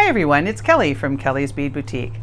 everyone, it's Kelly from Kelly's Bead Boutique.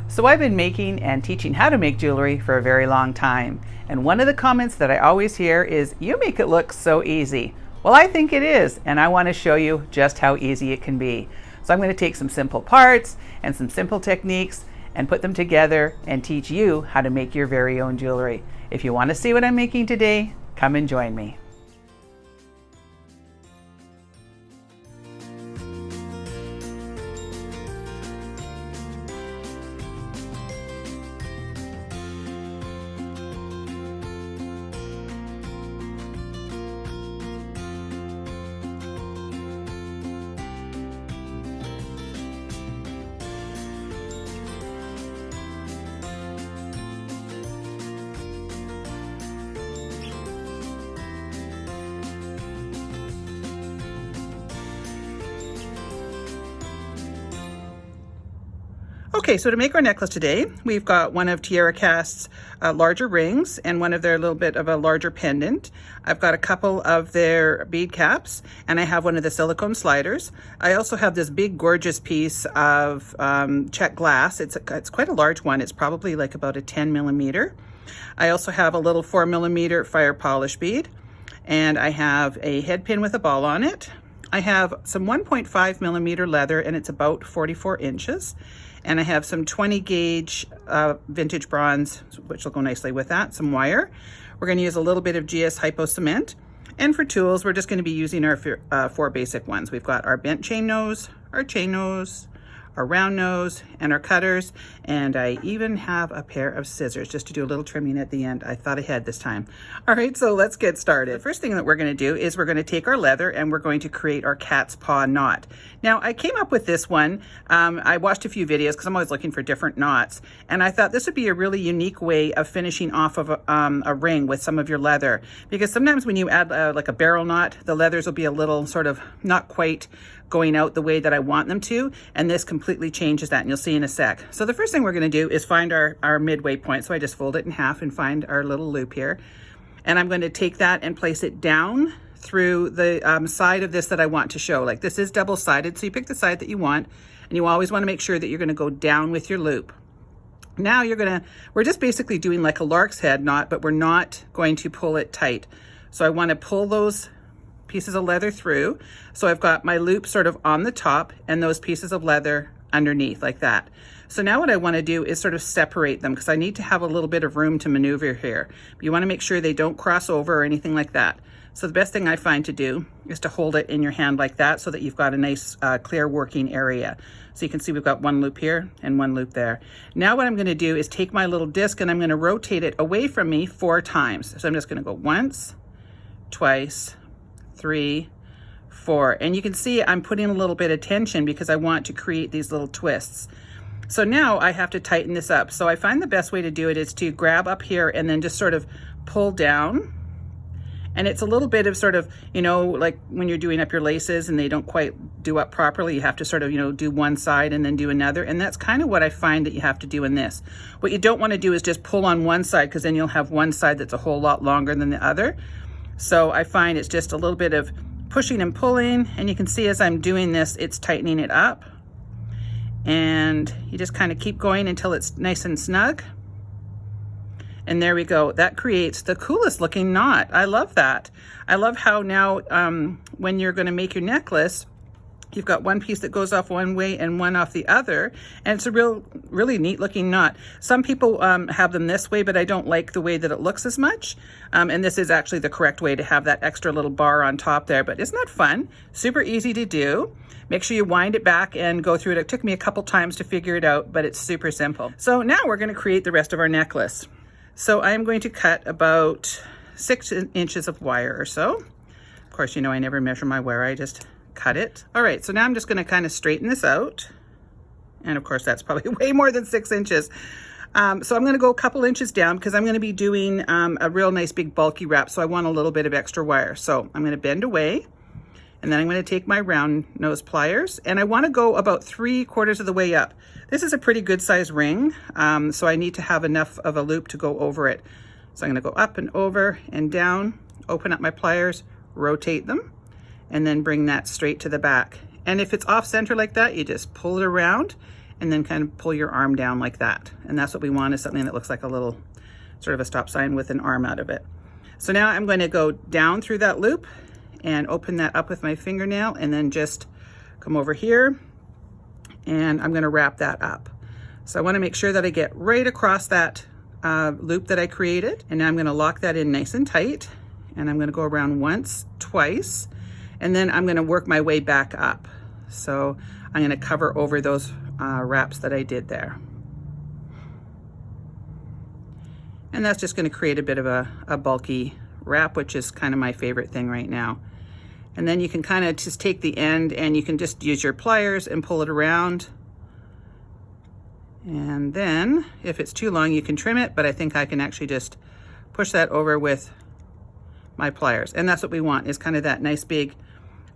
So I've been making and teaching how to make jewelry for a very long time. And one of the comments that I always hear is, you make it look so easy. Well, I think it is, and I want to show you just how easy it can be. So I'm going to take some simple parts and some simple techniques and put them together and teach you how to make your very own jewelry. If you want to see what I'm making today, come and join me. Okay, so to make our necklace today, we've got one of Tiara Cast's larger rings and one of their little bit of a larger pendant. I've got a couple of their bead caps, and I have one of the silicone sliders. I also have this big gorgeous piece of check glass. It's quite a large one. It's probably like about a 10 millimeter. I also have a little 4 millimeter fire polish bead, and I have a head pin with a ball on it. I have some 1.5 millimeter leather, and it's about 44 inches. And I have some 20 gauge vintage bronze, which will go nicely with that, some wire. We're going to use a little bit of GS Hypo cement. And for tools, we're just going to be using our four basic ones. We've got our bent chain nose, our round nose, and our cutters. And I even have a pair of scissors just to do a little trimming at the end. I thought ahead this time. All right, so let's get started. The first thing that we're going to do is we're going to take our leather and we're going to create our cat's paw knot. Now, I came up with this one. I watched a few videos because I'm always looking for different knots. And I thought this would be a really unique way of finishing off of a ring with some of your leather. Because sometimes when you add like a barrel knot, the leathers will be a little sort of not quite going out the way that I want them to, and this completely changes that, and you'll see in a sec. So the first thing we're going to do is find our midway point. So I just fold it in half and find our little loop here, and I'm going to take that and place it down through the side of this that I want to show. Like, this is double-sided, so you pick the side that you want, and you always want to make sure that you're going to go down with your loop. Now we're just basically doing like a lark's head knot, but we're not going to pull it tight. So I want to pull those pieces of leather through. So I've got my loop sort of on the top and those pieces of leather underneath like that. So now what I want to do is sort of separate them because I need to have a little bit of room to maneuver here. But you want to make sure they don't cross over or anything like that. So the best thing I find to do is to hold it in your hand like that so that you've got a nice clear working area. So you can see we've got one loop here and one loop there. Now what I'm going to do is take my little disc and I'm going to rotate it away from me 4 times. So I'm just going to go once, twice, 3, 4, and you can see I'm putting a little bit of tension because I want to create these little twists. So now I have to tighten this up. So I find the best way to do it is to grab up here and then just sort of pull down. And it's a little bit of sort of, you know, like when you're doing up your laces and they don't quite do up properly, you have to sort of, you know, do one side and then do another. And that's kind of what I find that you have to do in this. What you don't want to do is just pull on one side because then you'll have one side that's a whole lot longer than the other. So I find it's just a little bit of pushing and pulling, and you can see as I'm doing this, it's tightening it up. And you just kind of keep going until it's nice and snug. And there we go. That creates the coolest looking knot. I love that. I love how now when you're going to make your necklace, you've got one piece that goes off one way and one off the other, and it's a really neat looking knot. Some people have them this way, but I don't like the way that it looks as much. And this is actually the correct way to have that extra little bar on top there, but isn't that fun? Super easy to do. Make sure you wind it back and go through it. It took me a couple times to figure it out, but it's super simple. So now we're going to create the rest of our necklace. So I am going to cut about 6 inches of wire or so. Of course, you know I never measure my wire, I just cut it. All right, so now I'm just going to kind of straighten this out. And of course, that's probably way more than 6 inches. So I'm going to go a couple inches down because I'm going to be doing a real nice big bulky wrap. So I want a little bit of extra wire. So I'm going to bend away, and then I'm going to take my round nose pliers, and I want to go about 3/4 of the way up. This is a pretty good size ring. So I need to have enough of a loop to go over it. So I'm going to go up and over and down, open up my pliers, rotate them, and then bring that straight to the back. And if it's off center like that, you just pull it around and then kind of pull your arm down like that. And that's what we want, is something that looks like a little sort of a stop sign with an arm out of it. So now I'm going to go down through that loop and open that up with my fingernail, and then just come over here and I'm going to wrap that up. So I want to make sure that I get right across that loop that I created. And now I'm going to lock that in nice and tight. And I'm going to go around once, twice, and then I'm going to work my way back up. So I'm going to cover over those wraps that I did there. And that's just going to create a bit of a bulky wrap, which is kind of my favorite thing right now. And then you can kind of just take the end and you can just use your pliers and pull it around. And then if it's too long, you can trim it, but I think I can actually just push that over with my pliers. And that's what we want, is kind of that nice big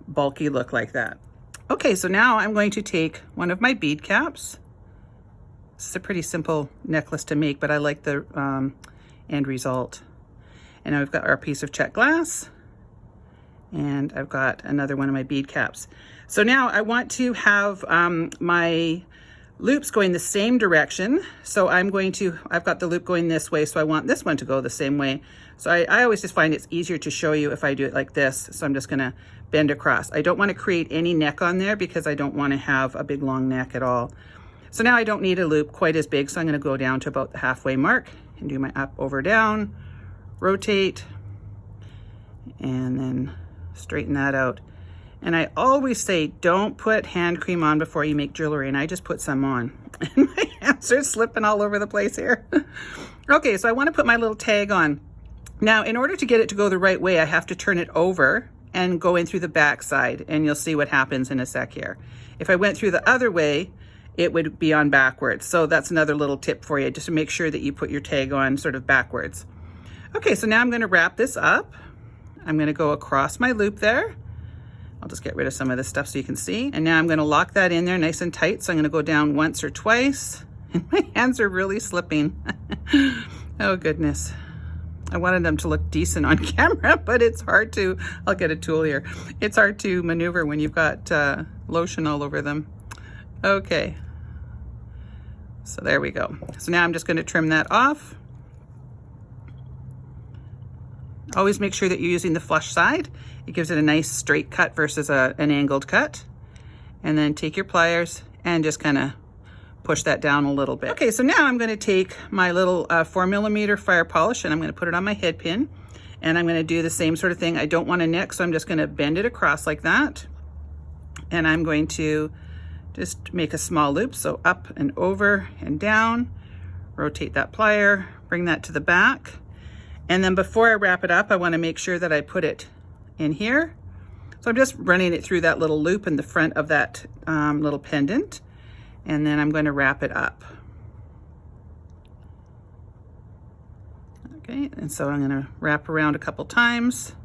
bulky look like that. Okay, so now I'm going to take one of my bead caps. This is a pretty simple necklace to make, but I like the end result. And now we've got our piece of check glass, and I've got another one of my bead caps. So now I want to have my loops going the same direction. So I've got the loop going this way, so I want this one to go the same way. So I always just find it's easier to show you if I do it like this. So I'm just gonna bend across. I don't want to create any neck on there because I don't want to have a big long neck at all. So now I don't need a loop quite as big, so I'm gonna go down to about the halfway mark and do my up, over, down, rotate, and then straighten that out. And I always say, don't put hand cream on before you make jewelry, and I just put some on. And my hands are slipping all over the place here. Okay, so I want to put my little tag on. Now, in order to get it to go the right way, I have to turn it over and go in through the back side, and you'll see what happens in a sec here. If I went through the other way, it would be on backwards. So that's another little tip for you, just to make sure that you put your tag on sort of backwards. Okay, so now I'm going to wrap this up. I'm going to go across my loop there. I'll just get rid of some of this stuff so you can see. And now I'm going to lock that in there nice and tight. So I'm going to go down once or twice. And my hands are really slipping. Oh goodness. I wanted them to look decent on camera, but it's hard to, I'll get a tool here. It's hard to maneuver when you've got lotion all over them. Okay. So there we go. So now I'm just going to trim that off. Always make sure that you're using the flush side. It gives it a nice straight cut versus an angled cut. And then take your pliers and just kind of push that down a little bit. Okay, so now I'm going to take my little 4mm fire polish and I'm going to put it on my head pin. And I'm going to do the same sort of thing. I don't want a neck, so I'm just going to bend it across like that. And I'm going to just make a small loop. So up and over and down. Rotate that plier, bring that to the back. And then before I wrap it up, I want to make sure that I put it in here. So I'm just running it through that little loop in the front of that little pendant. And then I'm going to wrap it up. Okay, and so I'm going to wrap around a couple times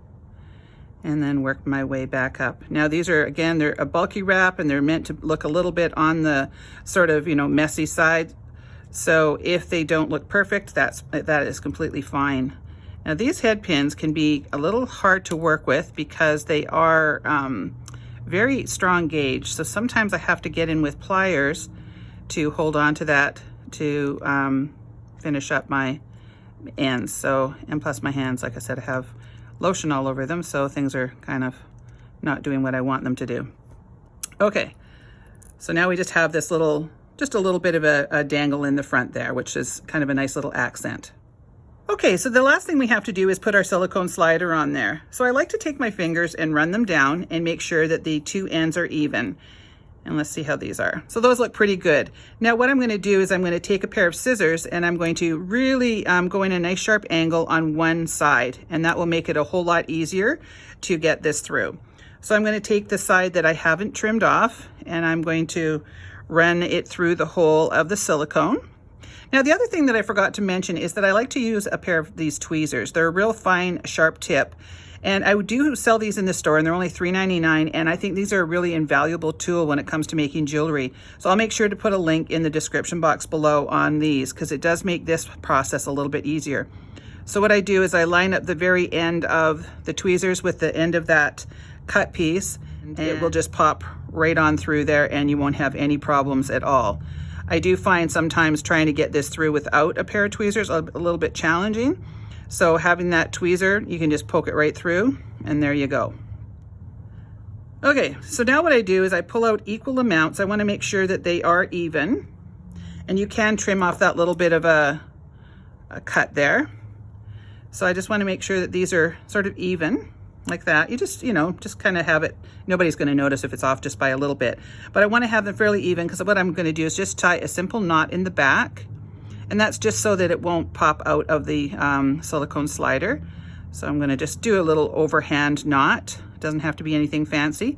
and then work my way back up. Now these are, again, they're a bulky wrap and they're meant to look a little bit on the sort of, messy side. So if they don't look perfect, that is completely fine. Now these head pins can be a little hard to work with because they are very strong gauge. So sometimes I have to get in with pliers to hold on to that to finish up my ends. So, and plus my hands, like I said, have lotion all over them. So things are kind of not doing what I want them to do. Okay, so now we just have this just a little bit of a dangle in the front there, which is kind of a nice little accent. Okay, so the last thing we have to do is put our silicone slider on there. So I like to take my fingers and run them down and make sure that the two ends are even. And let's see how these are. So those look pretty good. Now what I'm going to do is I'm going to take a pair of scissors and I'm going to really go in a nice sharp angle on one side, and that will make it a whole lot easier to get this through. So I'm going to take the side that I haven't trimmed off and I'm going to run it through the hole of the silicone. Now the other thing that I forgot to mention is that I like to use a pair of these tweezers. They're a real fine, sharp tip. And I do sell these in the store and they're only $3.99, and I think these are a really invaluable tool when it comes to making jewelry. So I'll make sure to put a link in the description box below on these because it does make this process a little bit easier. So what I do is I line up the very end of the tweezers with the end of that cut piece, and it will just pop right on through there and you won't have any problems at all. I do find sometimes trying to get this through without a pair of tweezers a little bit challenging. So having that tweezer, you can just poke it right through and there you go. Okay, so now what I do is I pull out equal amounts. I want to make sure that they are even. And you can trim off that little bit of a cut there. So I just want to make sure that these are sort of even, like that. You just, you know, just kind of have it. Nobody's going to notice if it's off just by a little bit. But I want to have them fairly even because what I'm going to do is just tie a simple knot in the back. And that's just so that it won't pop out of the silicone slider. So I'm going to just do a little overhand knot. It doesn't have to be anything fancy.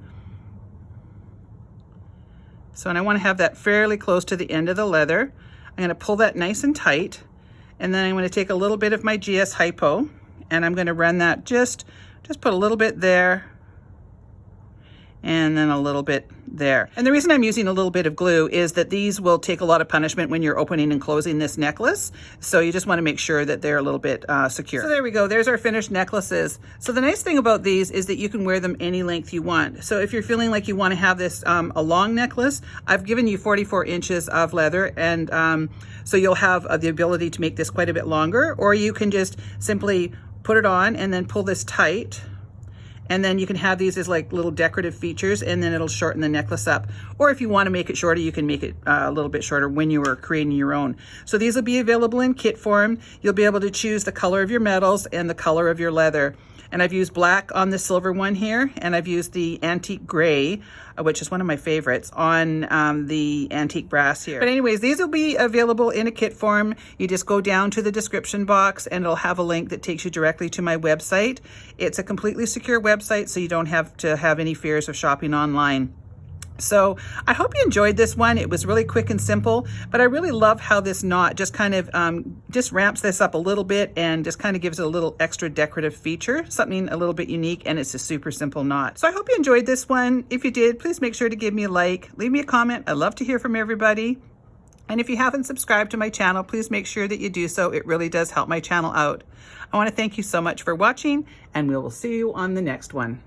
So, and I want to have that fairly close to the end of the leather. I'm going to pull that nice and tight. And then I'm going to take a little bit of my GS Hypo and I'm going to run that just put a little bit there and then a little bit there. And the reason I'm using a little bit of glue is that these will take a lot of punishment when you're opening and closing this necklace. So you just want to make sure that they're a little bit secure. So there we go. There's our finished necklaces. So the nice thing about these is that you can wear them any length you want. So if you're feeling like you want to have this a long necklace, I've given you 44 inches of leather, and so you'll have the ability to make this quite a bit longer, or you can just simply put it on and then pull this tight. And then you can have these as like little decorative features, and then it'll shorten the necklace up. Or if you want to make it shorter, you can make it a little bit shorter when you are creating your own. So these will be available in kit form. You'll be able to choose the color of your metals and the color of your leather. And I've used black on the silver one here, and I've used the antique gray, which is one of my favorites, on the antique brass here. But anyways, these will be available in a kit form. You just go down to the description box and it'll have a link that takes you directly to my website. It's a completely secure website, so you don't have to have any fears of shopping online. So I hope you enjoyed this one. It was really quick and simple, but I really love how this knot just kind of just ramps this up a little bit and just kind of gives it a little extra decorative feature, something a little bit unique, and it's a super simple knot. So I hope you enjoyed this one. If you did, please make sure to give me a like, leave me a comment. I'd love to hear from everybody. And if you haven't subscribed to my channel, please make sure that you do so. It really does help my channel out. I want to thank you so much for watching, and we will see you on the next one.